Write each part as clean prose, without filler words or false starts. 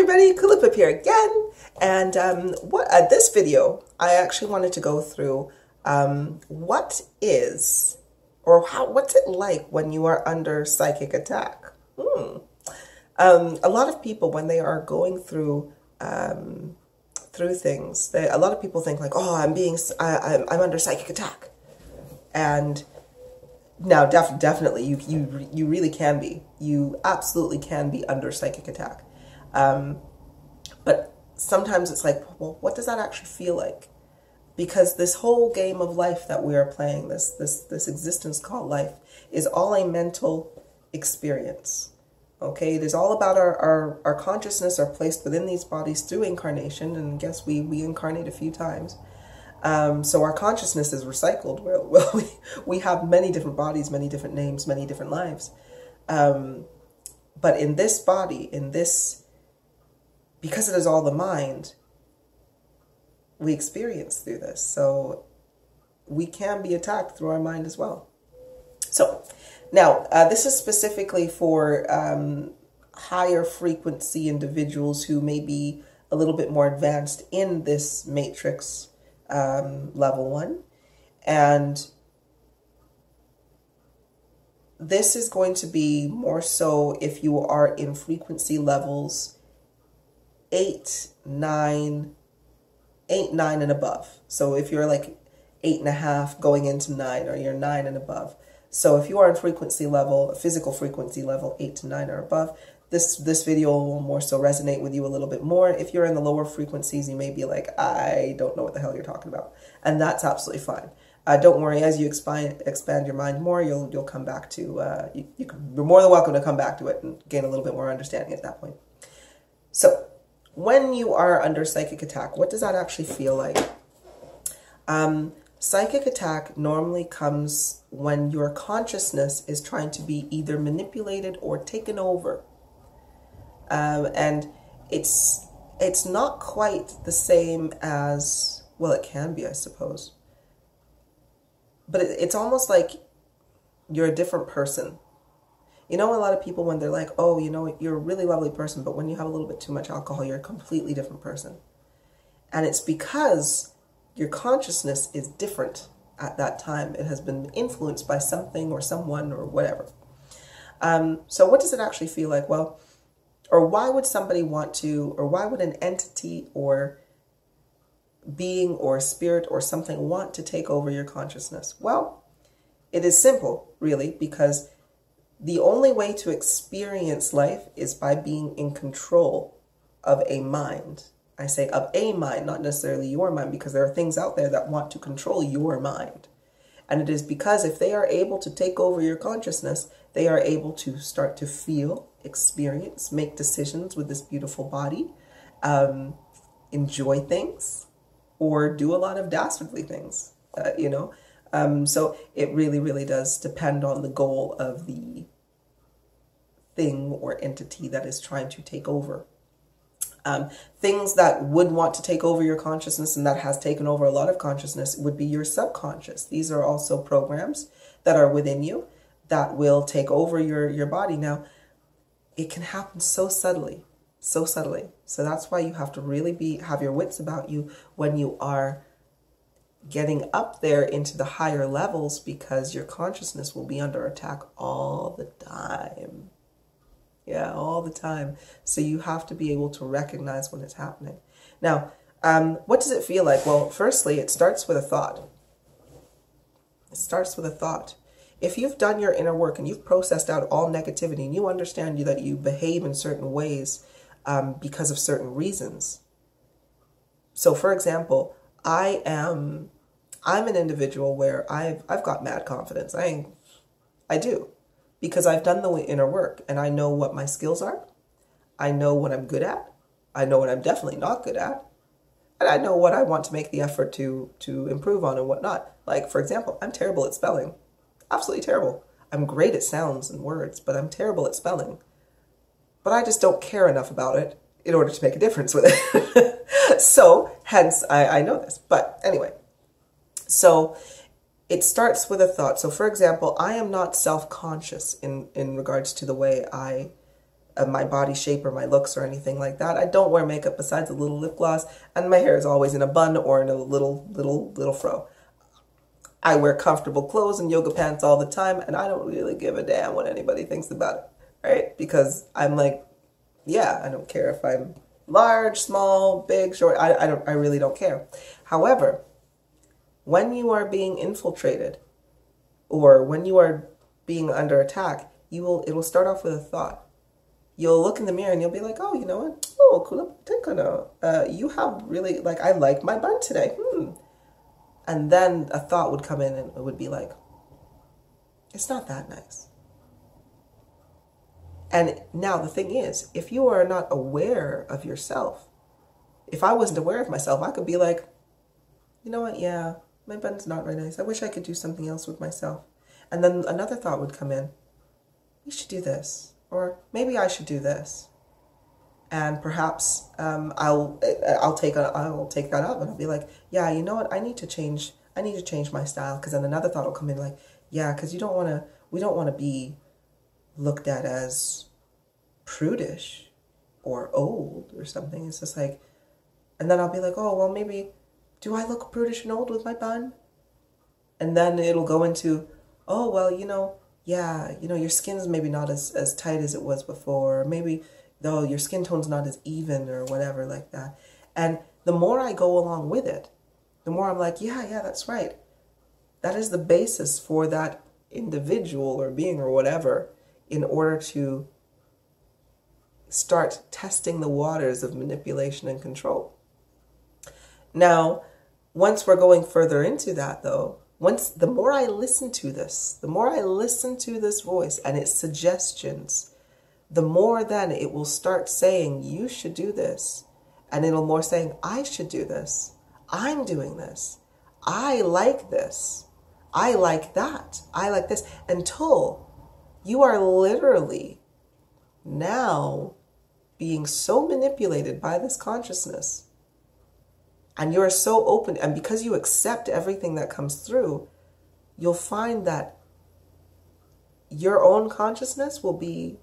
everybody, Kulipup here again, and this video I actually wanted to go through what is or what's it like when you are under psychic attack. A lot of people, when they are going through things, a lot of people think like, oh, I'm under psychic attack, and now definitely you really can be, you absolutely can be under psychic attack. But sometimes it's like, well, what does that actually feel like? Because this whole game of life that we are playing, this existence called life, is all a mental experience. Okay, it is all about our consciousness are placed within these bodies through incarnation, and guess we incarnate a few times. So our consciousness is recycled. Well, we have many different bodies, many different names, many different lives. But in this body, because it is all the mind, we experience through this. So we can be attacked through our mind as well. So now, this is specifically for higher frequency individuals who may be a little bit more advanced in this matrix level 1. And this is going to be more so if you are in frequency levels 8, 9, and above. So if you're like 8.5 going into 9, or you're 9 and above. So if you are in frequency level, physical frequency level 8 to 9 or above, this video will more so resonate with you a little bit more. If you're in the lower frequencies, you may be like, I don't know what the hell you're talking about. And that's absolutely fine. Don't worry, as you expand your mind more, you'll come back to, you're more than welcome to come back to it and gain a little bit more understanding at that point. So when you are under psychic attack, what does that actually feel like? Psychic attack normally comes when your consciousness is trying to be either manipulated or taken over. And it's not quite the same as, well, it can be, I suppose. But it's almost like you're a different person. You know, a lot of people, when they're like, oh, you know, you're a really lovely person, but when you have a little bit too much alcohol, you're a completely different person. And it's because your consciousness is different at that time. It has been influenced by something or someone or whatever. So what does it actually feel like? Well, or why would somebody want to, or why would an entity or being or spirit or something want to take over your consciousness? Well, it is simple, really, because the only way to experience life is by being in control of a mind. I say of a mind, not necessarily your mind, because there are things out there that want to control your mind. And it is because if they are able to take over your consciousness, they are able to start to feel, experience, make decisions with this beautiful body, enjoy things, or do a lot of dastardly things, you know. So it really, really does depend on the goal of the thing or entity that is trying to take over. Things that would want to take over your consciousness, and that has taken over a lot of consciousness, would be your subconscious. These are also programs that are within you that will take over your body. Now, it can happen so subtly, so subtly. So that's why you have to really have your wits about you when you are getting up there into the higher levels, because your consciousness will be under attack all the time. Yeah, all the time. So you have to be able to recognize when it's happening. Now, what does it feel like? Well, firstly, it starts with a thought. It starts with a thought. If you've done your inner work and you've processed out all negativity and you understand that you behave in certain ways because of certain reasons. So, for example, I'm an individual where I've got mad confidence. I do. Because I've done the inner work and I know what my skills are. I know what I'm good at. I know what I'm definitely not good at. And I know what I want to make the effort to improve on and whatnot. Like, for example, I'm terrible at spelling. Absolutely terrible. I'm great at sounds and words, but I'm terrible at spelling. But I just don't care enough about it in order to make a difference with it. So, hence, I know this. But anyway, so it starts with a thought. So, for example, I am not self-conscious in regards to the way I my body shape or my looks or anything like that. I don't wear makeup besides a little lip gloss, and my hair is always in a bun or in a little fro. I wear comfortable clothes and yoga pants all the time, and I don't really give a damn what anybody thinks about it, right? Because I'm like, yeah, I don't care if I'm large, small, big, short. I really don't care. However, when you are being infiltrated or when you are being under attack, it will start off with a thought. You'll look in the mirror and you'll be like, oh, you know what? Oh, Kulipup, you have really, like, I like my bun today. And then a thought would come in and it would be like, it's not that nice. And now the thing is, if you are not aware of yourself, if I wasn't aware of myself, I could be like, you know what? Yeah, my bun's not very nice. I wish I could do something else with myself. And then another thought would come in. We should do this. Or maybe I should do this. And perhaps I'll take that up and I'll be like, yeah, you know what? I need to change my style. Because then another thought will come in like, yeah, because we don't want to be looked at as prudish or old or something. It's just like, and then I'll be like, oh, well, maybe, do I look prudish and old with my bun? And then it'll go into, oh, well, you know, yeah, you know, your skin's maybe not as tight as it was before. Or maybe, though, your skin tone's not as even or whatever like that. And the more I go along with it, the more I'm like, yeah, that's right. That is the basis for that individual or being or whatever, in order to start testing the waters of manipulation and control. Now, once we're going further into that, though, the more I listen to this, the more I listen to this voice and its suggestions, the more then it will start saying, you should do this. And it'll more saying, I should do this. I'm doing this. I like this. I like that. I like this. Until you are literally now being so manipulated by this consciousness, and you're so open, and because you accept everything that comes through, you'll find that your own consciousness will be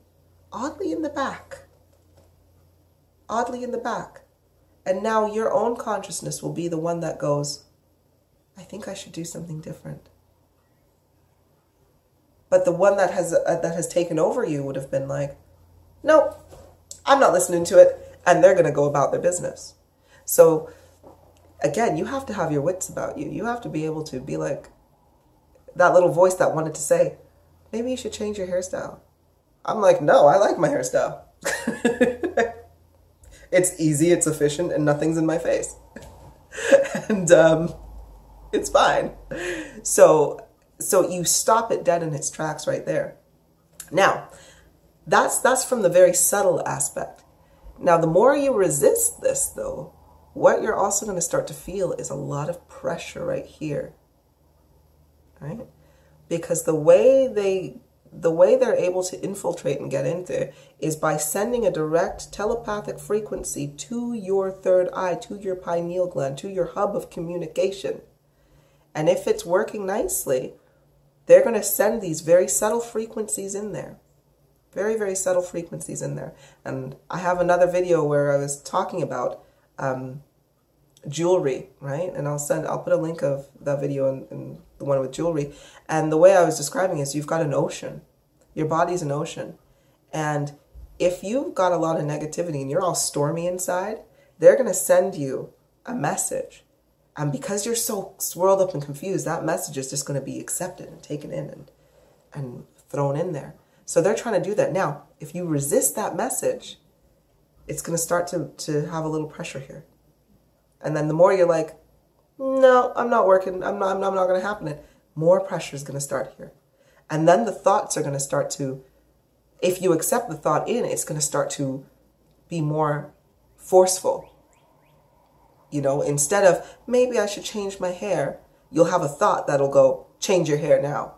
oddly in the back. Oddly in the back. And now your own consciousness will be the one that goes, I think I should do something different. But the one that has taken over you would have been like, nope, I'm not listening to it. And they're going to go about their business. So again, you have to have your wits about you. You have to be able to be like that little voice that wanted to say, maybe you should change your hairstyle. I'm like, no, I like my hairstyle. It's easy, it's efficient, and nothing's in my face. And it's fine. So you stop it dead in its tracks right there. Now, that's from the very subtle aspect. Now, the more you resist this, though, what you're also going to start to feel is a lot of pressure right here, right? Because the way they're able to infiltrate and get in there is by sending a direct telepathic frequency to your third eye, to your pineal gland, to your hub of communication. And if it's working nicely, they're going to send these very subtle frequencies in there. Very, very subtle frequencies in there. And I have another video where I was talking about jewelry, right? And I'll put a link of that video in the one with jewelry. And the way I was describing is you've got an ocean. Your body's an ocean. And if you've got a lot of negativity and you're all stormy inside, they're going to send you a message. And because you're so swirled up and confused, that message is just going to be accepted and taken in and thrown in there. So they're trying to do that. Now, if you resist that message, it's going to start to have a little pressure here. And then the more you're like, no, I'm not working, I'm not going to happen, more pressure is going to start here. And then the thoughts are going to start to, if you accept the thought in, it's going to start to be more forceful. You know, instead of, maybe I should change my hair, you'll have a thought that'll go, change your hair now.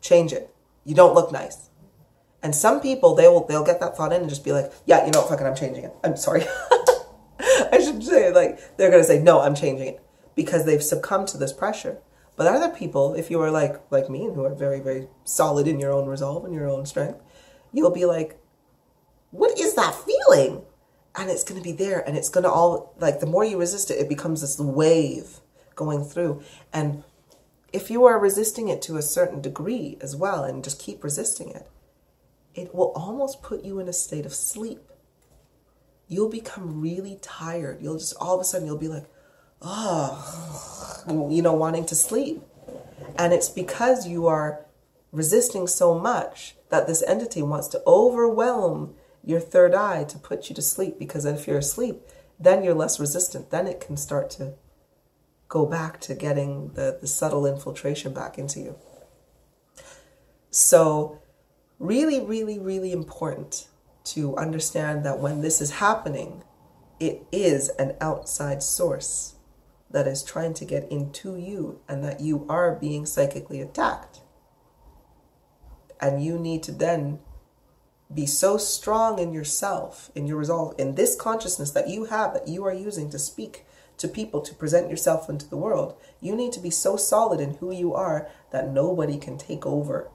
Change it. You don't look nice. And some people, they'll get that thought in and just be like, yeah, you know what, fucking, I'm changing it. I'm sorry. I should say, like, they're going to say, no, I'm changing it. Because they've succumbed to this pressure. But other people, if you are like me, and who are very, very solid in your own resolve and your own strength, you'll be like, what is that feeling? And it's going to be there, and it's going to all, like, the more you resist it, it becomes this wave going through. And if you are resisting it to a certain degree as well, and just keep resisting it, it will almost put you in a state of sleep. You'll become really tired. You'll just, all of a sudden, you'll be like, oh, you know, wanting to sleep. And it's because you are resisting so much that this entity wants to overwhelm your third eye to put you to sleep. Because if you're asleep, then you're less resistant. Then it can start to go back to getting the subtle infiltration back into you. So really, really, really important to understand that when this is happening, it is an outside source that is trying to get into you, and that you are being psychically attacked. And you need to then be so strong in yourself, in your resolve, in this consciousness that you have, that you are using to speak to people, to present yourself into the world. You need to be so solid in who you are that nobody can take over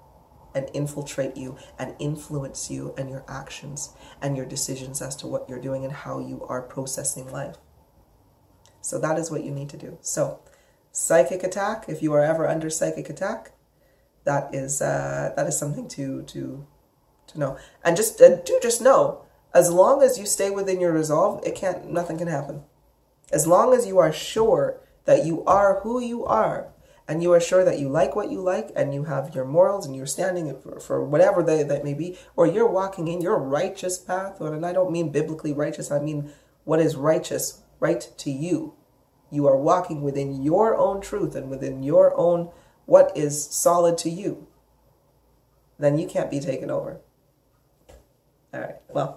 and infiltrate you and influence you and your actions and your decisions as to what you're doing and how you are processing life. So that is what you need to do. So psychic attack, if you are ever under psychic attack, that is something to know. And just know, as long as you stay within your resolve, nothing can happen. As long as you are sure that you are who you are, and you are sure that you like what you like, and you have your morals, and you're standing for whatever that may be, or you're walking in your righteous path, and I don't mean biblically righteous, I mean what is righteous, right to you. You are walking within your own truth and within your own what is solid to you. Then you can't be taken over. All right, well,